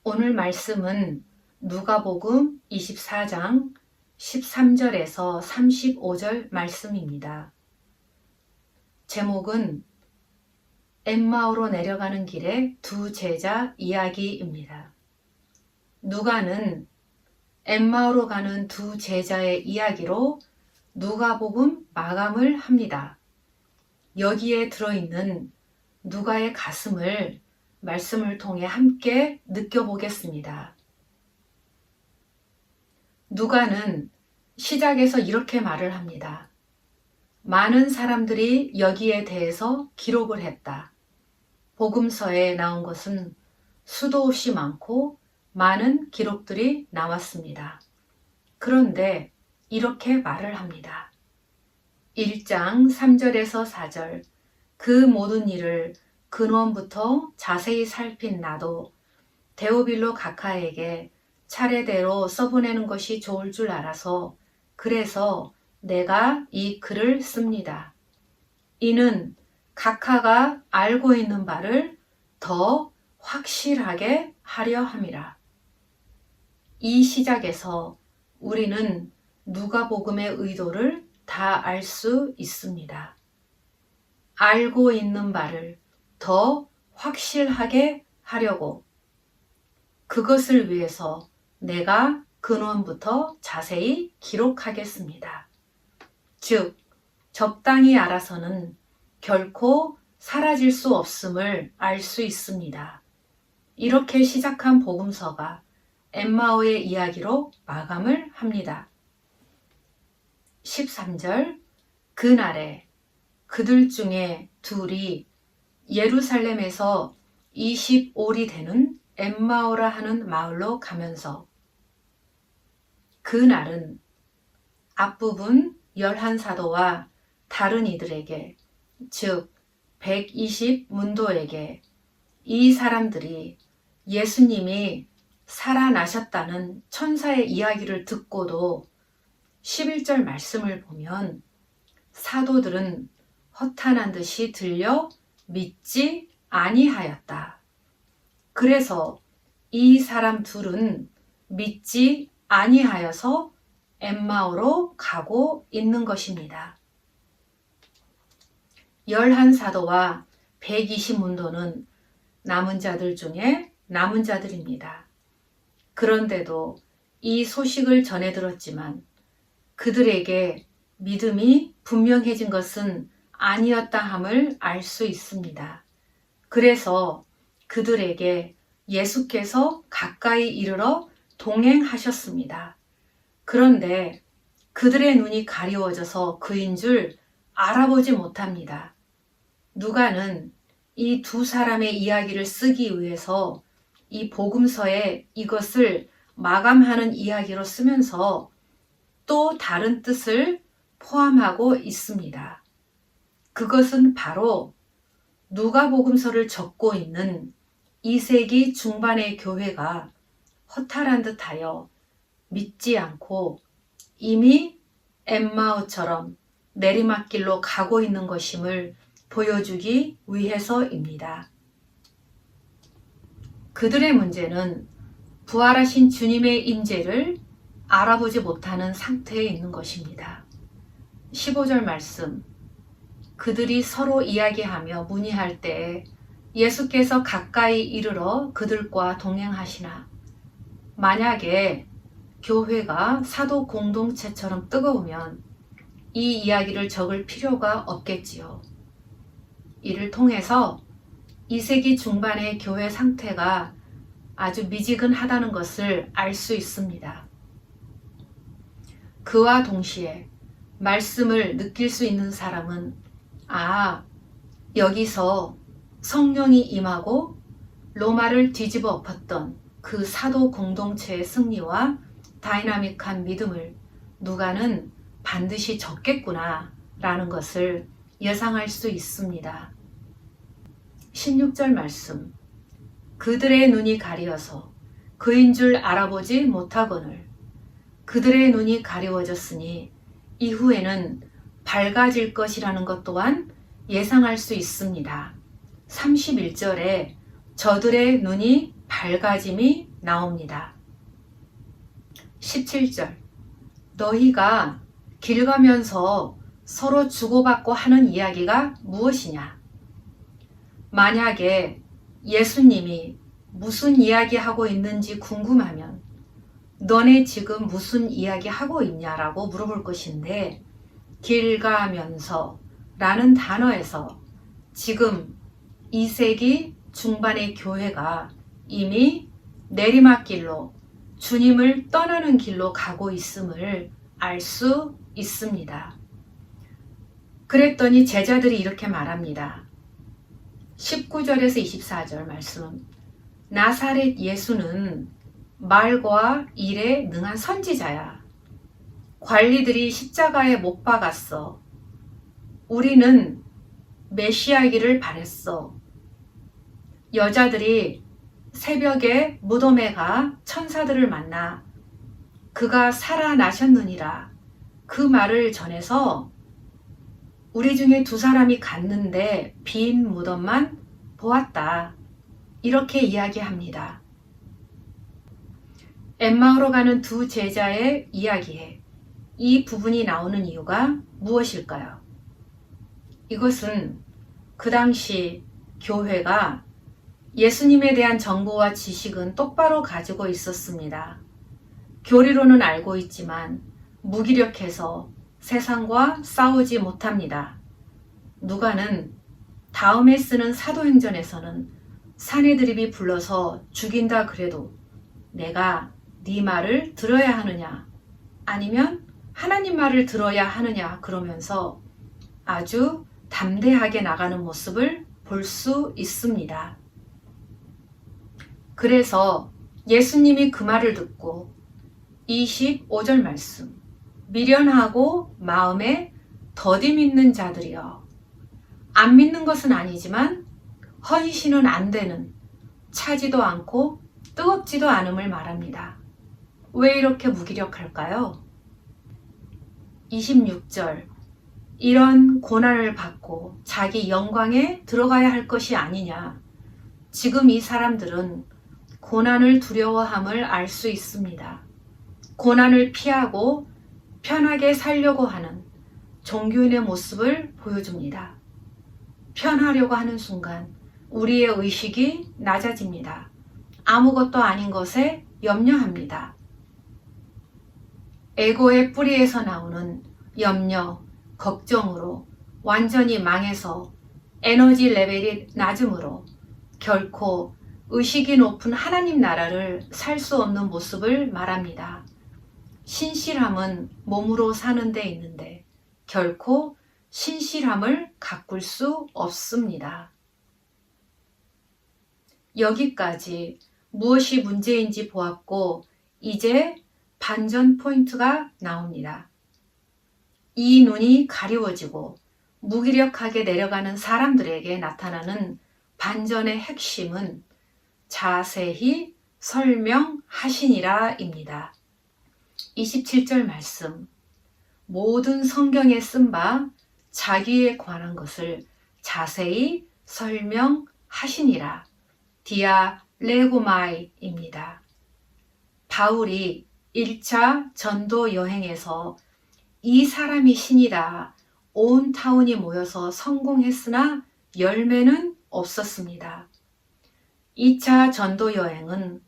오늘 말씀은 누가복음 24장 13절에서 35절 말씀입니다. 제목은 엠마오로 내려가는 길의 두 제자 이야기입니다. 누가는 엠마오로 가는 두 제자의 이야기로 누가복음 마감을 합니다. 여기에 들어있는 누가의 가슴을 말씀을 통해 함께 느껴보겠습니다. 누가는 시작에서 이렇게 말을 합니다. 많은 사람들이 여기에 대해서 기록을 했다. 복음서에 나온 것은 수도 없이 많고 많은 기록들이 나왔습니다. 그런데 이렇게 말을 합니다. 1장 3절에서 4절 그 모든 일을 근원부터 자세히 살핀 나도 데오빌로 각하에게 차례대로 써보내는 것이 좋을 줄 알아서 그래서 내가 이 글을 씁니다. 이는 각하가 알고 있는 바를 더 확실하게 하려 함이라. 이 시작에서 우리는 누가복음의 의도를 다 알 수 있습니다. 알고 있는 바를 더 확실하게 하려고 그것을 위해서 내가 근원부터 자세히 기록하겠습니다. 즉, 적당히 알아서는 결코 사라질 수 없음을 알 수 있습니다. 이렇게 시작한 복음서가 엠마오의 이야기로 마감을 합니다. 13절 그날에 그들 중에 둘이 예루살렘에서 25리 되는 엠마오라 하는 마을로 가면서 그날은 앞부분 11사도와 다른 이들에게 즉 120 문도에게 이 사람들이 예수님이 살아나셨다는 천사의 이야기를 듣고도 11절 말씀을 보면 사도들은 허탄한 듯이 들려 믿지 아니하였다. 그래서 이 사람 둘은 믿지 아니하여서 엠마오로 가고 있는 것입니다. 11사도와 120문도는 남은 자들 중에 남은 자들입니다. 그런데도 이 소식을 전해 들었지만 그들에게 믿음이 분명해진 것은 아니었다 함을 알 수 있습니다. 그래서 그들에게 예수께서 가까이 이르러 동행하셨습니다. 그런데 그들의 눈이 가리워져서 그인 줄 알아보지 못합니다. 누가는 이 두 사람의 이야기를 쓰기 위해서 이 복음서에 이것을 마감하는 이야기로 쓰면서 또 다른 뜻을 포함하고 있습니다. 그것은 바로 누가복음서를 적고 있는 2세기 중반의 교회가 허탈한 듯하여 믿지 않고 이미 엠마오처럼 내리막길로 가고 있는 것임을 보여주기 위해서입니다. 그들의 문제는 부활하신 주님의 임재를 알아보지 못하는 상태에 있는 것입니다. 15절 말씀 그들이 서로 이야기하며 문의할 때에 예수께서 가까이 이르러 그들과 동행하시나 만약에 교회가 사도 공동체처럼 뜨거우면 이 이야기를 적을 필요가 없겠지요. 이를 통해서 2세기 중반의 교회 상태가 아주 미지근하다는 것을 알 수 있습니다. 그와 동시에 말씀을 느낄 수 있는 사람은 여기서 성령이 임하고 로마를 뒤집어 엎었던 그 사도 공동체의 승리와 다이나믹한 믿음을 누가는 반드시 적겠구나 라는 것을 예상할 수 있습니다. 16절 말씀 그들의 눈이 가리어서 그인 줄 알아보지 못하거늘 그들의 눈이 가리워졌으니 이후에는 밝아질 것이라는 것 또한 예상할 수 있습니다. 31절에 저들의 눈이 밝아짐이 나옵니다. 17절. 너희가 길 가면서 서로 주고받고 하는 이야기가 무엇이냐? 만약에 예수님이 무슨 이야기 하고 있는지 궁금하면 너네 지금 무슨 이야기 하고 있냐라고 물어볼 것인데, 길 가면서 라는 단어에서 지금 2세기 중반의 교회가 이미 내리막길로 주님을 떠나는 길로 가고 있음을 알 수 있습니다. 그랬더니 제자들이 이렇게 말합니다. 19절에서 24절 말씀. 나사렛 예수는 말과 일에 능한 선지자야. 관리들이 십자가에 못 박았어. 우리는 메시아이기를 바랬어. 여자들이 새벽에 무덤에 가 천사들을 만나 그가 살아나셨느니라 그 말을 전해서 우리 중에 2사람이 갔는데 빈 무덤만 보았다. 이렇게 이야기합니다. 엠마오로 가는 2 제자의 이야기에 이 부분이 나오는 이유가 무엇일까요? 이것은 그 당시 교회가 예수님에 대한 정보와 지식은 똑바로 가지고 있었습니다. 교리로는 알고 있지만 무기력해서 세상과 싸우지 못합니다. 누가는 다음에 쓰는 사도행전에서는 사내들입이 불러서 죽인다 그래도 내가 네 말을 들어야 하느냐 아니면 하나님 말을 들어야 하느냐 그러면서 아주 담대하게 나가는 모습을 볼 수 있습니다. 그래서 예수님이 그 말을 듣고 25절 말씀, 미련하고 마음에 더디 믿는 자들이여. 안 믿는 것은 아니지만 헌신은 안 되는, 차지도 않고 뜨겁지도 않음을 말합니다. 왜 이렇게 무기력할까요? 26절. 이런 고난을 받고 자기 영광에 들어가야 할 것이 아니냐. 지금 이 사람들은 고난을 두려워함을 알 수 있습니다. 고난을 피하고 편하게 살려고 하는 종교인의 모습을 보여줍니다. 편하려고 하는 순간 우리의 의식이 낮아집니다. 아무것도 아닌 것에 염려합니다. 에고의 뿌리에서 나오는 염려, 걱정으로 완전히 망해서 에너지 레벨이 낮음으로 결코 의식이 높은 하나님 나라를 살 수 없는 모습을 말합니다. 신실함은 몸으로 사는 데 있는데 결코 신실함을 가꿀 수 없습니다. 여기까지 무엇이 문제인지 보았고 이제 반전 포인트가 나옵니다. 이 눈이 가리워지고 무기력하게 내려가는 사람들에게 나타나는 반전의 핵심은 자세히 설명하시니라 입니다. 27절 말씀. 모든 성경에 쓴 바 자기에 관한 것을 자세히 설명하시니라. 디아레고마이입니다. 바울이 1차 전도 여행에서 이 사람이 신이다. 온 타운이 모여서 성공했으나 열매는 없었습니다. 2차 전도 여행은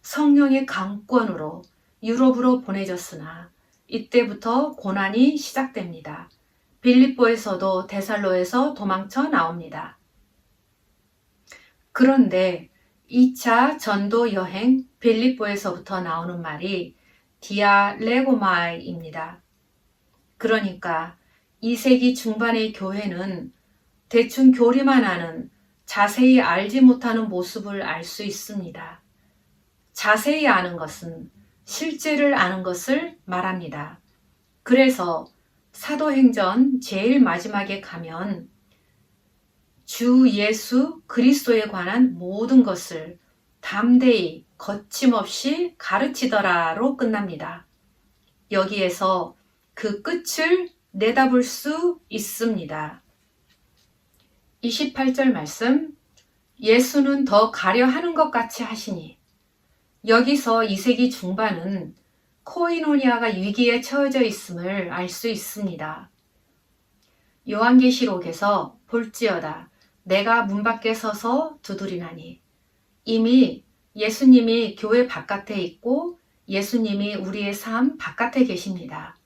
성령의 강권으로 유럽으로 보내졌으나 이때부터 고난이 시작됩니다. 빌립보에서도 데살로에서 도망쳐 나옵니다. 그런데 2차 전도 여행 빌립보에서부터 나오는 말이 디아레고마이입니다. 그러니까 2세기 중반의 교회는 대충 교리만 하는 자세히 알지 못하는 모습을 알 수 있습니다. 자세히 아는 것은 실제를 아는 것을 말합니다. 그래서 사도행전 제일 마지막에 가면 주 예수 그리스도에 관한 모든 것을 담대히 거침없이 가르치더라로 끝납니다. 여기에서 그 끝을 내다볼 수 있습니다. 28절 말씀. 예수는 더 가려 하는 것 같이 하시니 여기서 2세기 중반은 코이노니아가 위기에 처해져 있음을 알 수 있습니다. 요한계시록에서 볼지어다 내가 문 밖에 서서 두드리나니, 이미 예수님이 교회 바깥에 있고 예수님이 우리의 삶 바깥에 계십니다.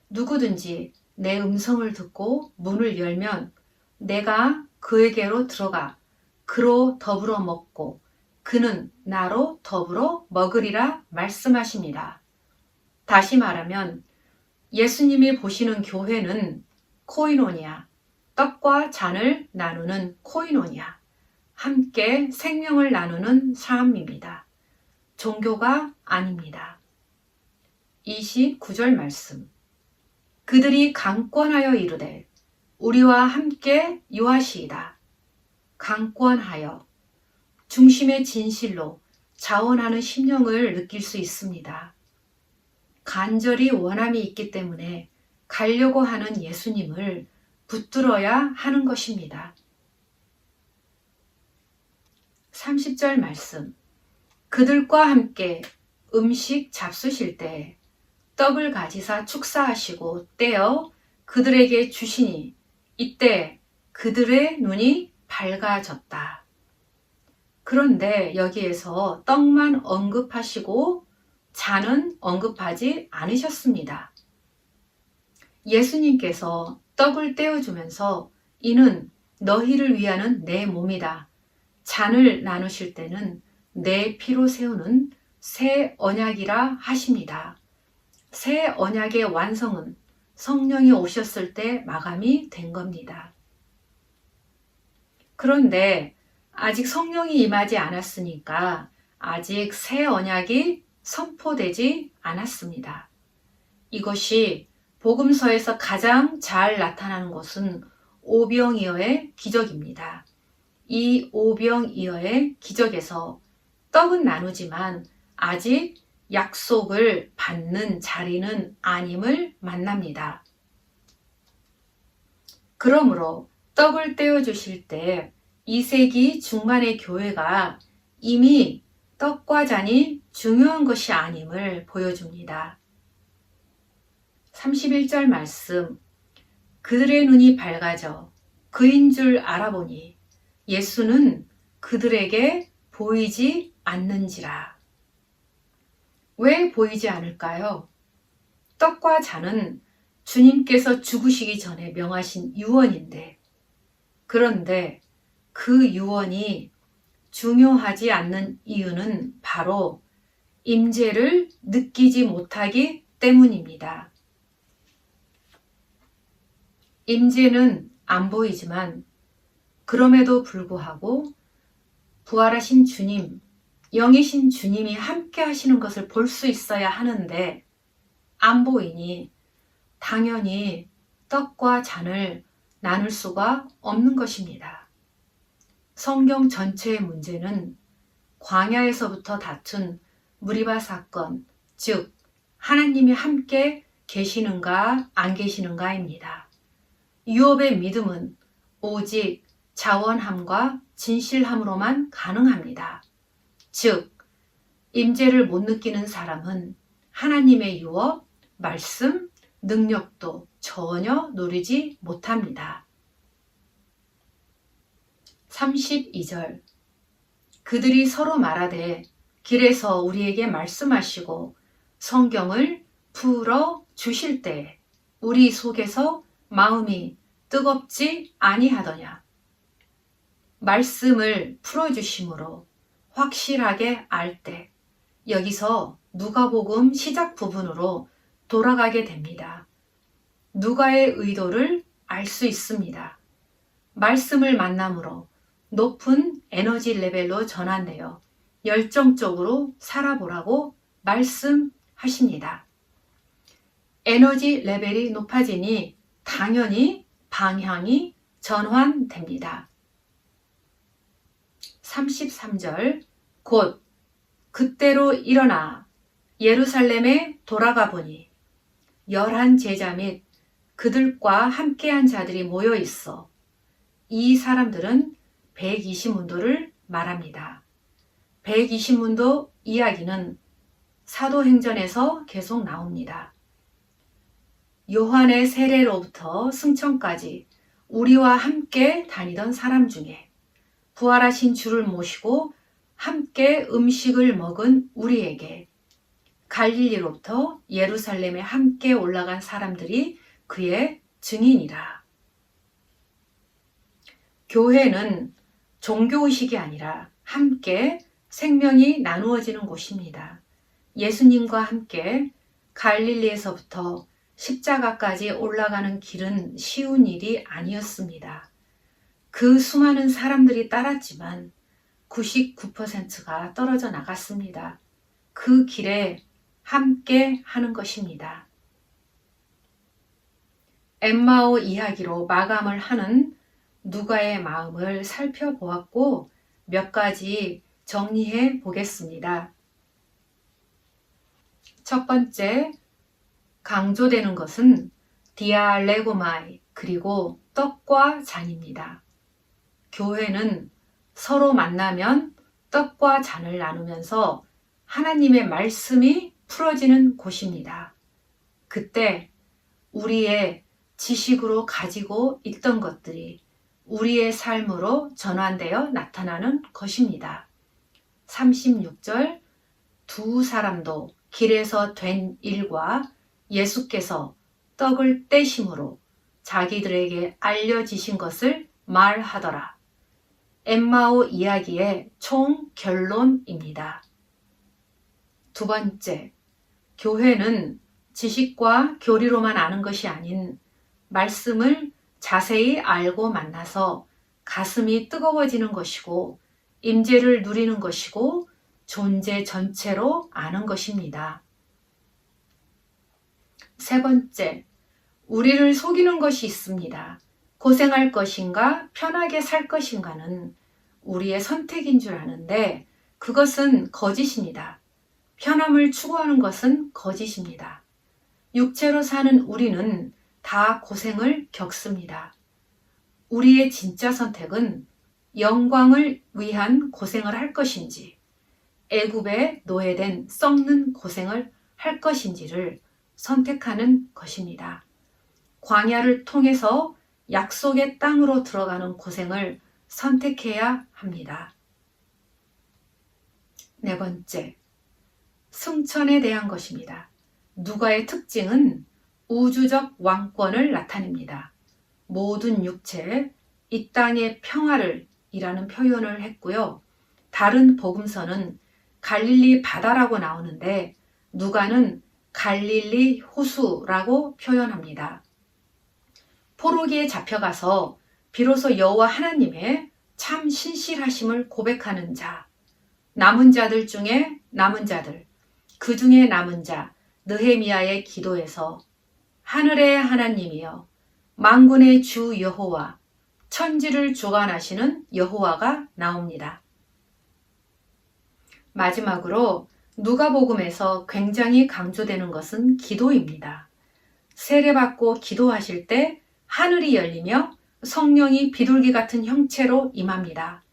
누구든지 내 음성을 듣고 문을 열면 내가 그에게로 들어가 그로 더불어 먹고 그는 나로 더불어 먹으리라 말씀하십니다. 다시 말하면 예수님이 보시는 교회는 코이노니아, 떡과 잔을 나누는 코이노니아, 함께 생명을 나누는 삶입니다. 종교가 아닙니다. 29절 말씀. 그들이 강권하여 이르되 우리와 함께 요하시이다. 강권하여, 중심의 진실로 자원하는 심령을 느낄 수 있습니다. 간절히 원함이 있기 때문에 가려고 하는 예수님을 붙들어야 하는 것입니다. 30절 말씀. 그들과 함께 음식 잡수실 때 떡을 가지사 축사하시고 떼어 그들에게 주시니 이때 그들의 눈이 밝아졌다. 그런데 여기에서 떡만 언급하시고 잔은 언급하지 않으셨습니다. 예수님께서 떡을 떼어주면서 이는 너희를 위하는 내 몸이다. 잔을 나누실 때는 내 피로 세우는 새 언약이라 하십니다. 새 언약의 완성은 성령이 오셨을 때 마감이 된 겁니다. 그런데 아직 성령이 임하지 않았으니까 아직 새 언약이 선포되지 않았습니다. 이것이 복음서에서 가장 잘 나타나는 것은 오병이어의 기적입니다. 이 오병이어의 기적에서 떡은 나누지만 아직 약속을 받는 자리는 아님을 만납니다. 그러므로 떡을 떼어주실 때 2세기 중반의 교회가 이미 떡과 잔이 중요한 것이 아님을 보여줍니다. 31절 말씀. 그들의 눈이 밝아져 그인 줄 알아보니 예수는 그들에게 보이지 않는지라. 왜 보이지 않을까요? 떡과 잔은 주님께서 죽으시기 전에 명하신 유언인데, 그런데 그 유언이 중요하지 않는 이유는 바로 임재를 느끼지 못하기 때문입니다. 임재는 안 보이지만 그럼에도 불구하고 부활하신 주님, 영이신 주님이 함께 하시는 것을 볼 수 있어야 하는데 안 보이니 당연히 떡과 잔을 나눌 수가 없는 것입니다. 성경 전체의 문제는 광야에서부터 다툰 무리바 사건, 즉 하나님이 함께 계시는가 안 계시는가입니다. 유업의 믿음은 오직 자원함과 진실함으로만 가능합니다. 즉 임재를 못 느끼는 사람은 하나님의 유업, 말씀, 능력도 전혀 누리지 못합니다. 32절. 그들이 서로 말하되 길에서 우리에게 말씀하시고 성경을 풀어 주실 때 우리 속에서 마음이 뜨겁지 아니하더냐. 말씀을 풀어주심으로 확실하게 알 때, 여기서 누가복음 시작 부분으로 돌아가게 됩니다. 누가의 의도를 알 수 있습니다. 말씀을 만남으로 높은 에너지 레벨로 전환되어 열정적으로 살아보라고 말씀하십니다. 에너지 레벨이 높아지니 당연히 방향이 전환됩니다. 33절. 곧 그때로 일어나 예루살렘에 돌아가 보니 11 제자 및 그들과 함께한 자들이 모여 있어 이 사람들은 120문도를 말합니다. 120문도 이야기는 사도행전에서 계속 나옵니다. 요한의 세례로부터 승천까지 우리와 함께 다니던 사람 중에 부활하신 주를 모시고 함께 음식을 먹은 우리에게 갈릴리로부터 예루살렘에 함께 올라간 사람들이 그의 증인이라. 교회는 종교의식이 아니라 함께 생명이 나누어지는 곳입니다. 예수님과 함께 갈릴리에서부터 십자가까지 올라가는 길은 쉬운 일이 아니었습니다. 그 수많은 사람들이 따랐지만 99%가 떨어져 나갔습니다. 그 길에 함께 하는 것입니다. 엠마오 이야기로 마감을 하는 누가의 마음을 살펴보았고 몇 가지 정리해 보겠습니다. 첫 번째, 강조되는 것은 디알레고마이 그리고 떡과 잔입니다. 교회는 서로 만나면 떡과 잔을 나누면서 하나님의 말씀이 풀어지는 곳입니다. 그때 우리의 지식으로 가지고 있던 것들이 우리의 삶으로 전환되어 나타나는 것입니다. 36절, 두 사람도 길에서 된 일과 예수께서 떡을 떼심으로 자기들에게 알려지신 것을 말하더라. 엠마오 이야기의 총 결론입니다. 두 번째, 교회는 지식과 교리로만 아는 것이 아닌 말씀을 자세히 알고 만나서 가슴이 뜨거워지는 것이고 임재를 누리는 것이고 존재 전체로 아는 것입니다. 세 번째, 우리를 속이는 것이 있습니다. 고생할 것인가 편하게 살 것인가는 우리의 선택인 줄 아는데 그것은 거짓입니다. 편함을 추구하는 것은 거짓입니다. 육체로 사는 우리는 다 고생을 겪습니다. 우리의 진짜 선택은 영광을 위한 고생을 할 것인지 애굽에 노예된 썩는 고생을 할 것인지를 선택하는 것입니다. 광야를 통해서 약속의 땅으로 들어가는 고생을 선택해야 합니다. 네 번째, 승천에 대한 것입니다. 누가의 특징은 우주적 왕권을 나타냅니다. 모든 육체, 이 땅의 평화를 이라는 표현을 했고요. 다른 복음서는 갈릴리 바다라고 나오는데 누가는 갈릴리 호수라고 표현합니다. 포로기에 잡혀가서 비로소 여호와 하나님의 참 신실하심을 고백하는 자, 남은 자들 중에 남은 자들, 그 중에 남은 자 느헤미야의 기도에서 하늘의 하나님이여 만군의 주 여호와 천지를 주관하시는 여호와가 나옵니다. 마지막으로 누가복음에서 굉장히 강조되는 것은 기도입니다. 세례받고 기도하실 때 하늘이 열리며 성령이 비둘기 같은 형체로 임합니다.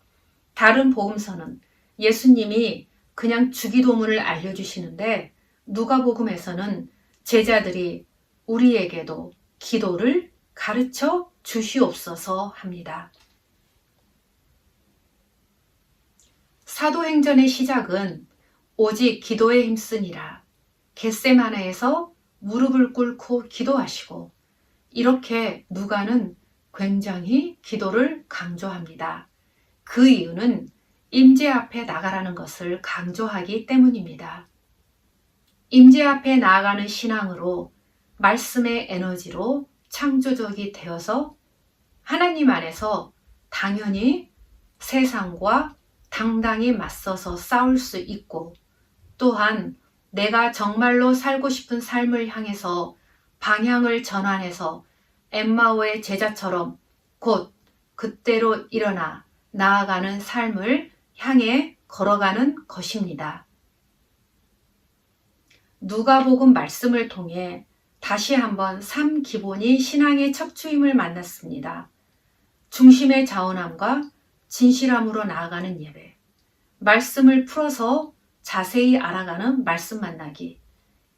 다른 복음서는 예수님이 그냥 주기도문을 알려주시는데 누가복음에서는 제자들이 우리에게도 기도를 가르쳐 주시옵소서 합니다. 사도행전의 시작은 오직 기도에 힘쓰니라 겟세마네에서 무릎을 꿇고 기도하시고 이렇게 누가는 굉장히 기도를 강조합니다. 그 이유는 임재 앞에 나가라는 것을 강조하기 때문입니다. 임재 앞에 나아가는 신앙으로 말씀의 에너지로 창조적이 되어서 하나님 안에서 당연히 세상과 당당히 맞서서 싸울 수 있고 또한 내가 정말로 살고 싶은 삶을 향해서 방향을 전환해서 엠마오의 제자처럼 곧 그때로 일어나 나아가는 삶을 향해 걸어가는 것입니다. 누가복음 말씀을 통해 다시 한번 3기본이 신앙의 척추임을 만났습니다. 중심의 자원함과 진실함으로 나아가는 예배, 말씀을 풀어서 자세히 알아가는 말씀 만나기,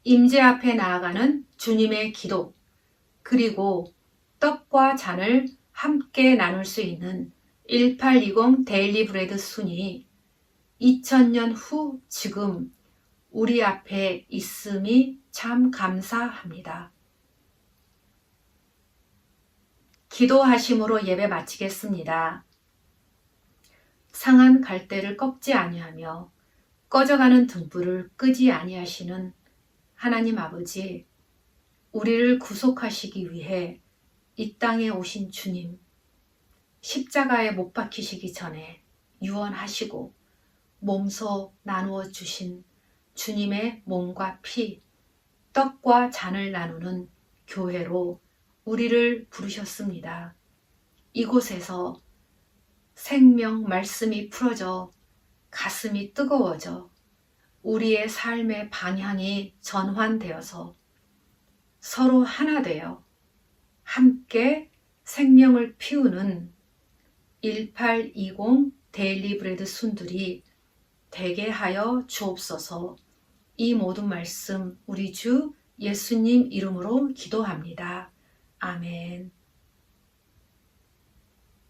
임재 앞에 나아가는 주님의 기도, 그리고 떡과 잔을 함께 나눌 수 있는 1820 데일리 브레드 순이 2000년 후 지금 우리 앞에 있음이 참 감사합니다. 기도하심으로 예배 마치겠습니다. 상한 갈대를 꺾지 아니하며 꺼져가는 등불을 끄지 아니하시는 하나님 아버지, 우리를 구속하시기 위해 이 땅에 오신 주님, 십자가에 못 박히시기 전에 유언하시고 몸소 나누어 주신 주님의 몸과 피, 떡과 잔을 나누는 교회로 우리를 부르셨습니다. 이곳에서 생명 말씀이 풀어져 가슴이 뜨거워져 우리의 삶의 방향이 전환되어서 서로 하나 되어 함께 생명을 피우는 1820 데일리 브레드 순들이 되게 하여 주옵소서. 이 모든 말씀 우리 주 예수님 이름으로 기도합니다. 아멘.